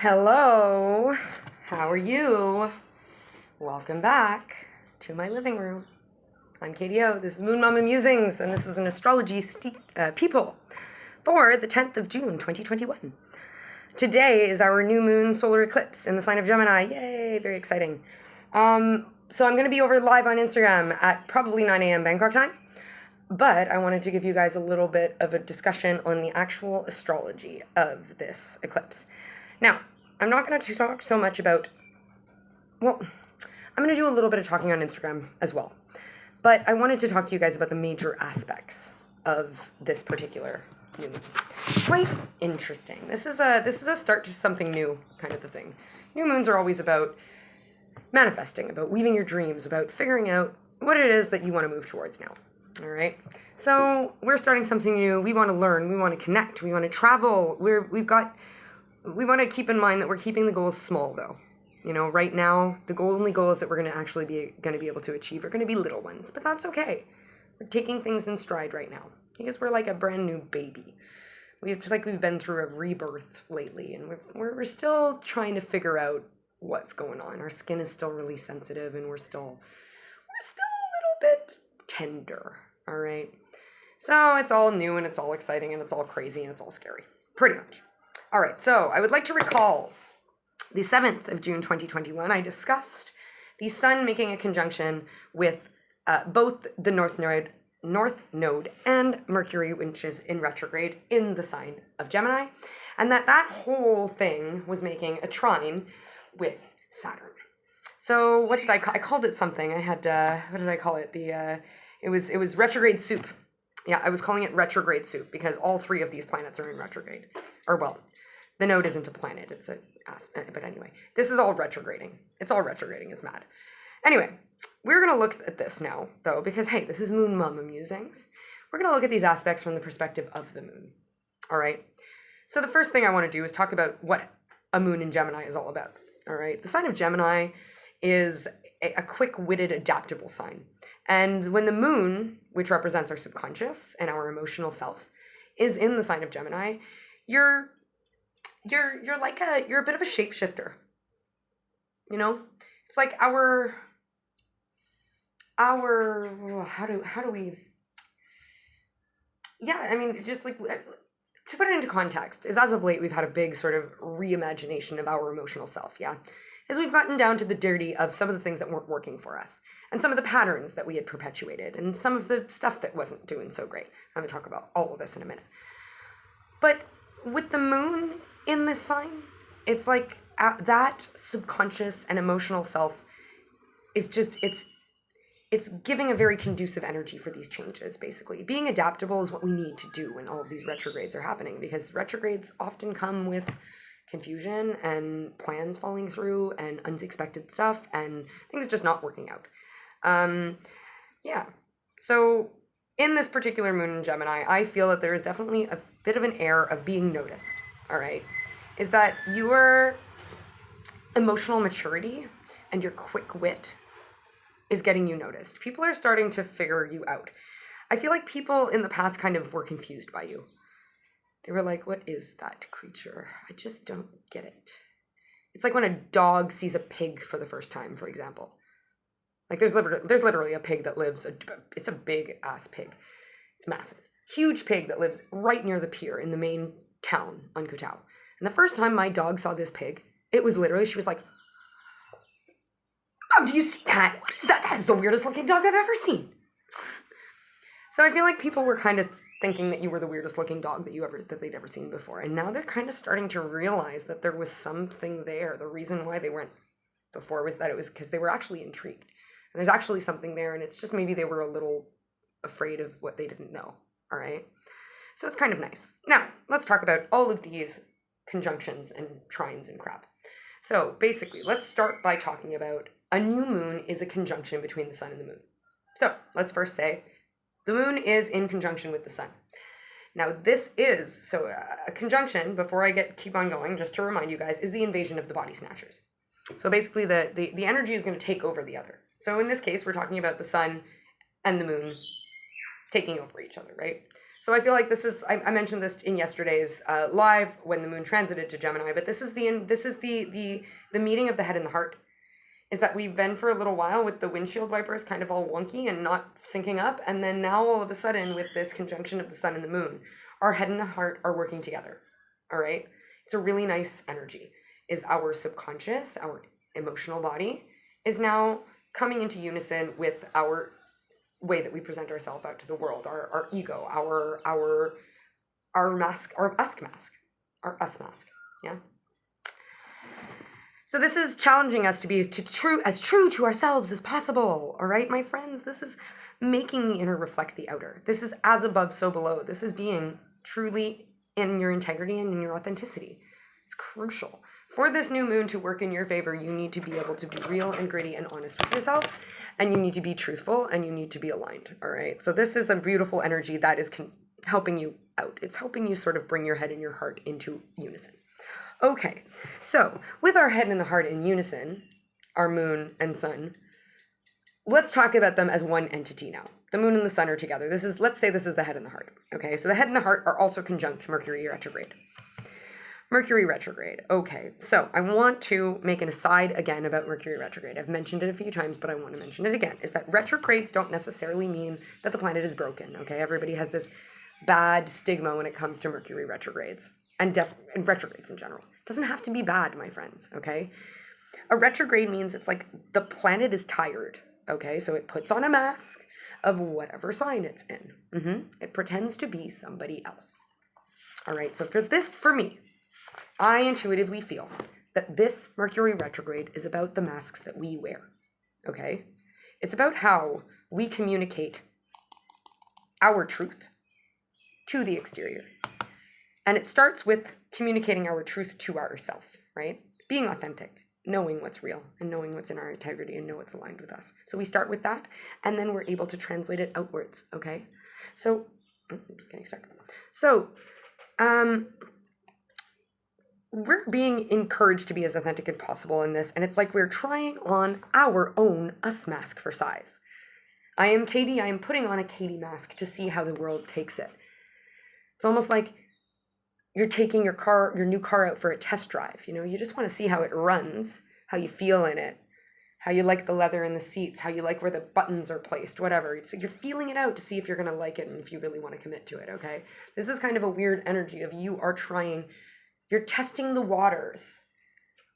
Hello, how are you? Welcome back to my living room. I'm KDO, this is Moon Mama Musings, and this is an astrology Peephole for the 10th of June, 2021. Today is our new moon solar eclipse in the sign of Gemini. Yay, very exciting. So I'm going to be over live on Instagram at probably 9 a.m. Bangkok time, but I wanted to give you guys a little bit of a discussion on the actual astrology of this eclipse. Now, I'm not going to talk so much about, well, I'm going to do a little bit of talking on Instagram as well. But I wanted to talk to you guys about the major aspects of this particular new moon. Quite interesting. This is a start to something new kind of the thing. New moons are always about manifesting, about weaving your dreams, about figuring out what it is that you want to move towards now. All right? So we're starting something new. We want to learn. We want to connect. We want to travel. We want to keep in mind that we're keeping the goals small, though. You know, right now, the only goals that we're going to actually be able to achieve are going to be little ones, but that's okay. We're taking things in stride right now because we're like a brand new baby. We've been through a rebirth lately, and we're still trying to figure out what's going on. Our skin is still really sensitive, and we're still a little bit tender. All right, so it's all new and it's all exciting and it's all crazy and it's all scary, pretty much. All right, so I would like to recall the 7th of June 2021, I discussed the Sun making a conjunction with both the North Node and Mercury, which is in retrograde in the sign of Gemini, and that whole thing was making a trine with Saturn. So what did I called it something. I had, what did I call it? It was Retrograde Soup. Yeah, I was calling it Retrograde Soup because all three of these planets are in retrograde. Or, well, the node isn't a planet, it's but anyway, this is all retrograding. It's all retrograding, it's mad. Anyway, we're going to look at this now, though, because, hey, this is Moon Mama Musings. We're going to look at these aspects from the perspective of the moon, all right? So the first thing I want to do is talk about what a moon in Gemini is all about, all right? The sign of Gemini is a quick-witted, adaptable sign. And when the moon, which represents our subconscious and our emotional self, is in the sign of Gemini, you're a bit of a shapeshifter. You know, it's like our how do we, yeah, I mean, just like to put it into context, is as of late we've had a big sort of reimagination of our emotional self, yeah, as we've gotten down to the dirty of some of the things that weren't working for us and some of the patterns that we had perpetuated and some of the stuff that wasn't doing so great. I'm going to talk about all of this in a minute. But with the moon in this sign, it's like that subconscious and emotional self is just, it's giving a very conducive energy for these changes, basically. Being adaptable is what we need to do when all of these retrogrades are happening, because retrogrades often come with confusion and plans falling through and unexpected stuff and things just not working out. Yeah. So in this particular moon in Gemini, I feel that there is definitely a bit of an air of being noticed, all right? Is that your emotional maturity and your quick wit is getting you noticed. People are starting to figure you out. I feel like people in the past kind of were confused by you. They were like, what is that creature? I just don't get it. It's like when a dog sees a pig for the first time, for example. Like there's literally a pig that lives, it's a big ass pig. It's massive. Huge pig that lives right near the pier in the main town on Koh Tao. And the first time my dog saw this pig, it was literally, she was like, Mom, do you see that? What is that? That is the weirdest looking dog I've ever seen. So I feel like people were kind of thinking that you were the weirdest looking dog that they'd ever seen before. And now they're kind of starting to realize that there was something there. The reason why they weren't before was that it was because they were actually intrigued. And there's actually something there, and it's just maybe they were a little afraid of what they didn't know, all right? So it's kind of nice. Now, let's talk about all of these conjunctions and trines and crap. So basically, let's start by talking about a new moon is a conjunction between the sun and the moon. So let's first say the moon is in conjunction with the sun. Now this is, so a conjunction, before I keep on going, just to remind you guys, is the invasion of the body snatchers. So basically the energy is going to take over the other. So in this case, we're talking about the sun and the moon taking over each other, right? So I feel like this is, I mentioned this in yesterday's live when the moon transited to Gemini, but this is the meeting of the head and the heart. Is that we've been for a little while with the windshield wipers kind of all wonky and not syncing up, and then now all of a sudden with this conjunction of the sun and the moon, our head and the heart are working together. All right? It's a really nice energy. Is our subconscious, our emotional body, is now coming into unison with our way that we present ourselves out to the world, our ego, our mask, our us mask. Yeah. So this is challenging us to be as true to ourselves as possible. All right, my friends, this is making the inner reflect the outer. This is as above, so below. This is being truly in your integrity and in your authenticity. It's crucial. For this new moon to work in your favor, you need to be able to be real and gritty and honest with yourself, and you need to be truthful, and you need to be aligned. All right. So this is a beautiful energy that is helping you out. It's helping you sort of bring your head and your heart into unison. Okay, so with our head and the heart in unison, our moon and sun, let's talk about them as one entity now. The moon and the sun are together. Let's say this is the head and the heart. Okay, so the head and the heart are also conjunct Mercury retrograde. Mercury retrograde. Okay, so I want to make an aside again about Mercury retrograde. I've mentioned it a few times, but I want to mention it again, is that retrogrades don't necessarily mean that the planet is broken. Okay, everybody has this bad stigma when it comes to Mercury retrogrades. And retrogrades in general. It doesn't have to be bad, my friends, okay? A retrograde means it's like the planet is tired, okay? So it puts on a mask of whatever sign it's in. It pretends to be somebody else. All right, so for me, I intuitively feel that this Mercury retrograde is about the masks that we wear, okay? It's about how we communicate our truth to the exterior. And it starts with communicating our truth to ourselves, right? Being authentic, knowing what's real and knowing what's in our integrity and know what's aligned with us. So we start with that, and then we're able to translate it outwards, okay? So, I'm just getting stuck. So, we're being encouraged to be as authentic as possible in this, and it's like we're trying on our own us mask for size. I am Katie, I am putting on a Katie mask to see how the world takes it. It's almost like you're taking your new car out for a test drive. You know, you just want to see how it runs, how you feel in it, how you like the leather in the seats, how you like where the buttons are placed, whatever. So you're feeling it out to see if you're going to like it and if you really want to commit to it, okay? This is kind of a weird energy of you're testing the waters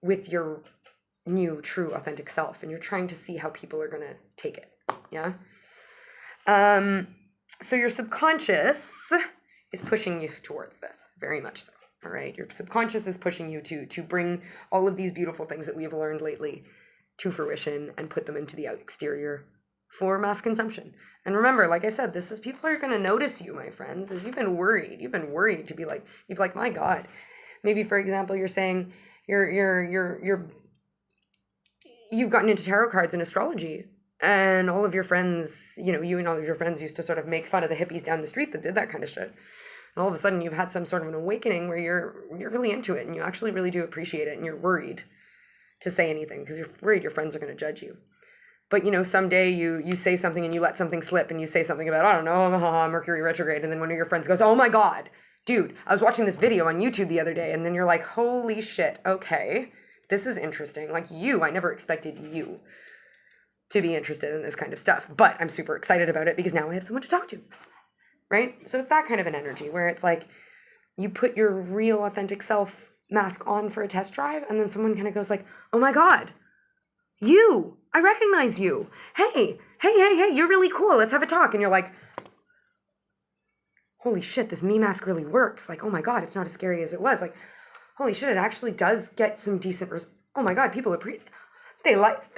with your new, true, authentic self, and you're trying to see how people are going to take it, yeah? So your subconscious is pushing you towards this, very much so, all right? Your subconscious is pushing you to bring all of these beautiful things that we have learned lately to fruition and put them into the exterior for mass consumption. And remember, like I said, people are going to notice you, my friends, as you've been worried to be like, my God, maybe for example, you're saying you've gotten into tarot cards and astrology, and all of your friends, you and all of your friends used to sort of make fun of the hippies down the street that did that kind of shit. And all of a sudden you've had some sort of an awakening where you're really into it and you actually really do appreciate it, and you're worried to say anything because you're worried your friends are going to judge you. But someday you say something and you let something slip and you say something about, I don't know, Mercury retrograde, and then one of your friends goes, oh my God, dude, I was watching this video on YouTube the other day, and then you're like, holy shit, okay, this is interesting. Like I never expected you to be interested in this kind of stuff, but I'm super excited about it because now I have someone to talk to. Right? So it's that kind of an energy where it's like you put your real authentic self mask on for a test drive, and then someone kind of goes like, oh my God, I recognize you. Hey, you're really cool. Let's have a talk. And you're like, holy shit, this me mask really works. Like, oh my God, it's not as scary as it was. Like, holy shit, it actually does get some decent oh my God, people they like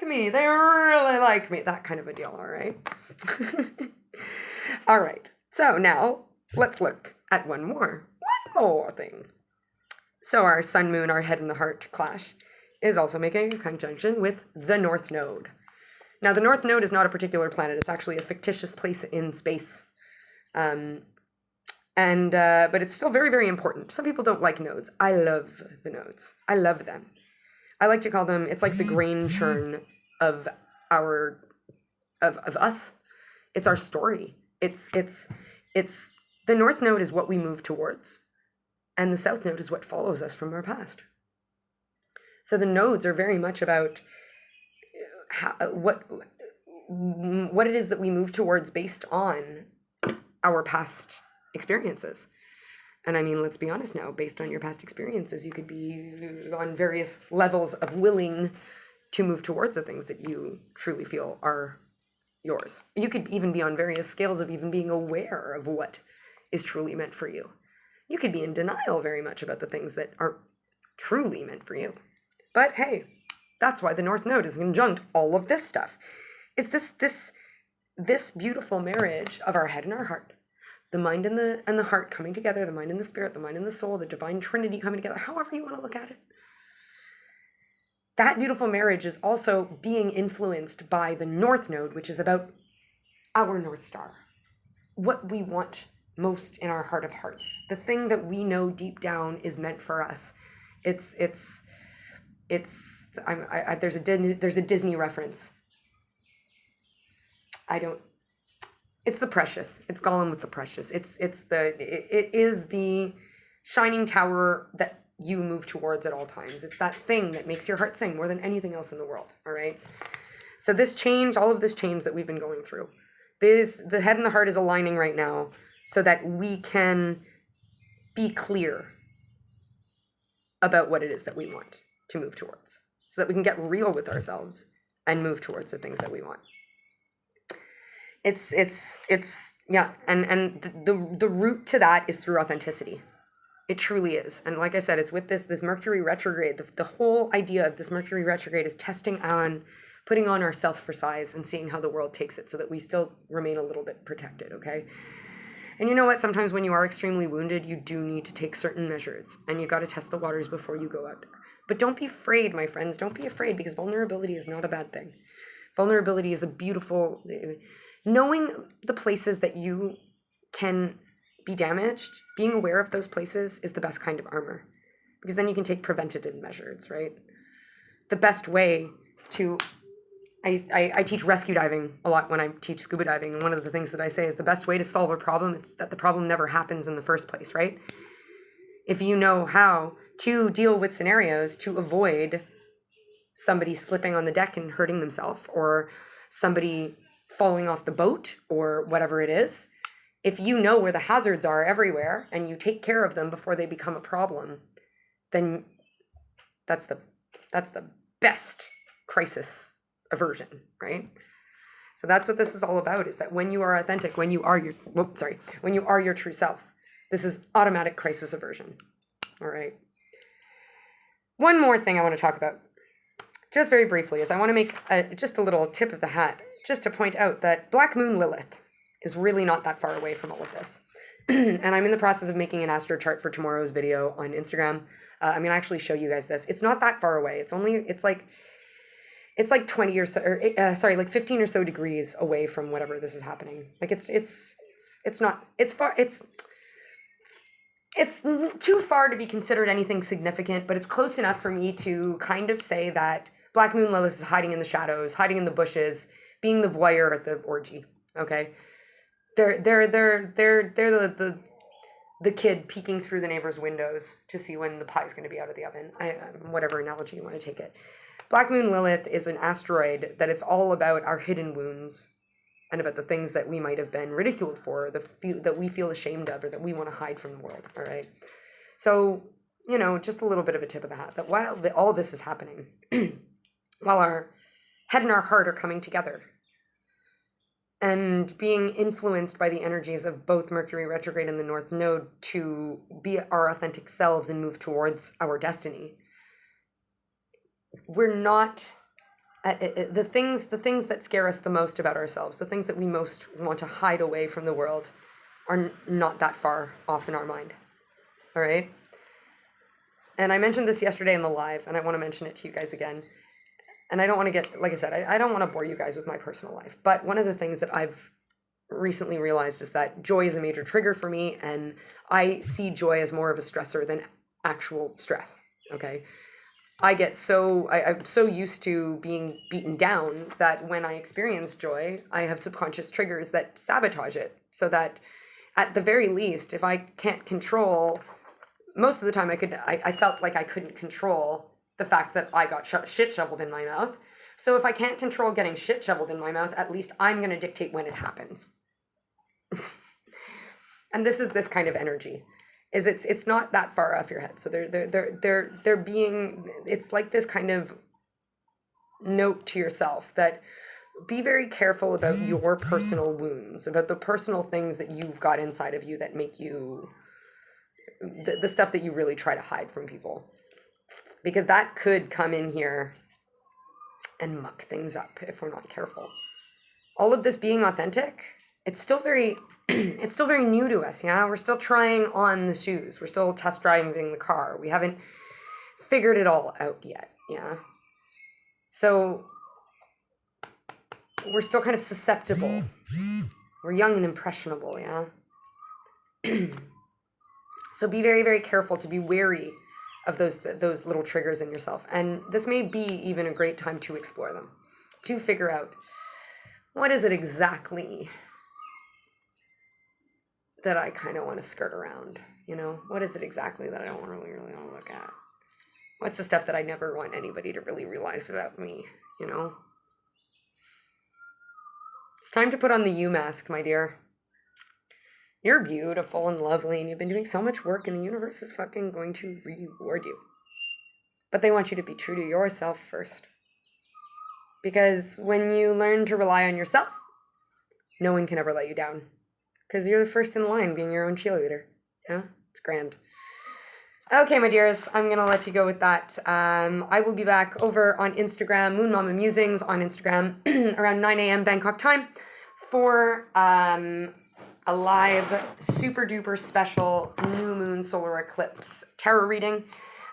me. They really like me. That kind of a deal, all right? All right. So now let's look at one more thing. So our sun, moon, our head and the heart clash is also making a conjunction with the North Node. Now, the North Node is not a particular planet. It's actually a fictitious place in space. But it's still very, very important. Some people don't like nodes. I love the nodes. I love them. I like to call them, it's like the grain churn of us. It's our story. It's the North Node is what we move towards, and the South Node is what follows us from our past. So the nodes are very much about what it is that we move towards based on our past experiences. And I mean, let's be honest now, based on your past experiences, you could be on various levels of willing to move towards the things that you truly feel are yours. You could even be on various scales of even being aware of what is truly meant for you. You could be in denial very much about the things that are truly meant for you. But hey, that's why the North Node is conjunct all of this stuff. Is this beautiful marriage of our head and our heart, the mind and the heart coming together, the mind and the spirit, the mind and the soul, the divine trinity coming together, however you want to look at it. That beautiful marriage is also being influenced by the North Node, which is about our North Star, what we want most in our heart of hearts, the thing that we know deep down is meant for us. There's a Disney reference. It's the precious. It's Gollum with the precious. It is the shining tower that you move towards at all times. It's that thing that makes your heart sing more than anything else in the world. All right. So this change, all of this change that we've been going through, the head and the heart is aligning right now so that we can be clear about what it is that we want to move towards, so that we can get real with ourselves and move towards the things that we want. It's yeah, and the route to that is through authenticity. It truly is. And like I said, it's with this Mercury retrograde. The whole idea of this Mercury retrograde is putting on ourself for size and seeing how the world takes it so that we still remain a little bit protected, okay? And you know what? Sometimes when you are extremely wounded, you do need to take certain measures, and you got to test the waters before you go out there. But don't be afraid, my friends. Don't be afraid, because vulnerability is not a bad thing. Vulnerability is a beautiful... Knowing the places that you can be damaged, being aware of those places is the best kind of armor, because then you can take preventative measures, right? The best way to... I teach rescue diving a lot when I teach scuba diving, and one of the things that I say is the best way to solve a problem is that the problem never happens in the first place, right? If you know how to deal with scenarios to avoid somebody slipping on the deck and hurting themselves, or somebody falling off the boat, or whatever it is, if you know where the hazards are everywhere and you take care of them before they become a problem, then that's the best crisis aversion, right? So that's what this is all about, is that when you are authentic, when you are your true self, this is automatic crisis aversion. All right. One more thing I want to talk about, just very briefly, is I want to make just a little tip of the hat, just to point out that Black Moon Lilith is really not that far away from all of this. And I'm in the process of making an astro chart for tomorrow's video on Instagram. I'm going to actually show you guys this. It's not that far away. It's like 20 or so, like 15 or so degrees away from whatever this is happening. Like it's too far to be considered anything significant, but it's close enough for me to kind of say that Black Moon Lilith is hiding in the shadows, hiding in the bushes, being the voyeur at the orgy. Okay, they're the kid peeking through the neighbor's windows to see when the pie's going to be out of the oven. Whatever analogy you want to take it. Black Moon Lilith is an asteroid that it's all about our hidden wounds and about the things that we might have been ridiculed for, that we feel ashamed of, or that we want to hide from the world, all right? So, just a little bit of a tip of the hat, that while all this is happening, while our head and our heart are coming together and being influenced by the energies of both Mercury retrograde and the North Node to be our authentic selves and move towards our destiny, we're not the things that scare us the most about ourselves, the things that we most want to hide away from the world, are not that far off in our mind. All right. And I mentioned this yesterday in the live, and I want to mention it to you guys again. And I don't want to get, like I said, I don't want to bore you guys with my personal life, but one of the things that I've recently realized is that joy is a major trigger for me, and I see joy as more of a stressor than actual stress. Okay. I'm so used to being beaten down that when I experience joy, I have subconscious triggers that sabotage it, so that at the very least, if I can't control, most of the time I felt like I couldn't control the fact that I got shit shoveled in my mouth. So if I can't control getting shit shoveled in my mouth, at least I'm going to dictate when it happens. And this is this kind of energy. It's not that far off your head. So they're being, it's like this kind of note to yourself that be very careful about your personal wounds, about the personal things that you've got inside of you that make you, the stuff that you really try to hide from people. Because that could come in here and muck things up if we're not careful. All of this being authentic, it's still very it's still very new to us, yeah? We're still trying on the shoes. We're still test driving the car. We haven't figured it all out yet, yeah? So we're still kind of susceptible. We're young and impressionable, yeah? So be very, very careful to be wary of those little triggers in yourself. And this may be even a great time to explore them, to figure out what is it exactly that I kind of want to skirt around, you know? What is it exactly that I don't really want to look at? What's the stuff that I never want anybody to really realize about me, you know? It's time to put on the you mask, my dear. You're beautiful and lovely, and you've been doing so much work, and the universe is fucking going to reward you. But they want you to be true to yourself first. Because when you learn to rely on yourself, no one can ever let you down. Because you're the first in line, being your own cheerleader. Yeah? It's grand. Okay, my dears, I'm going to let you go with that. I will be back over on Instagram, Moon Mama Musings on Instagram, around 9 a.m. Bangkok time, for a live, super duper special new moon solar eclipse tarot reading.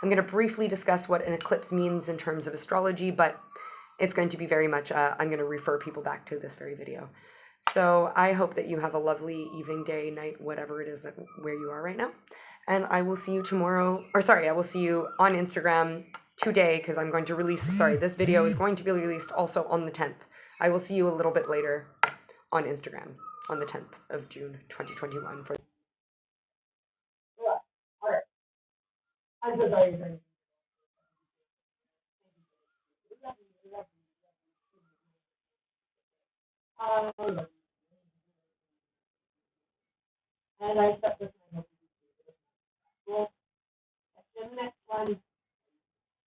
I'm going to briefly discuss what an eclipse means in terms of astrology, but it's going to be very much, I'm going to refer people back to this very video. So I hope that you have a lovely evening, day, night, whatever it is that where you are right now. And I will see you tomorrow, I will see you on Instagram today, because I'm going to release, this video is going to be released also on the 10th. I will see you a little bit later on Instagram on the 10th of June, 2021. All right. I'm so sorry. And I set this one up. Well, the next one.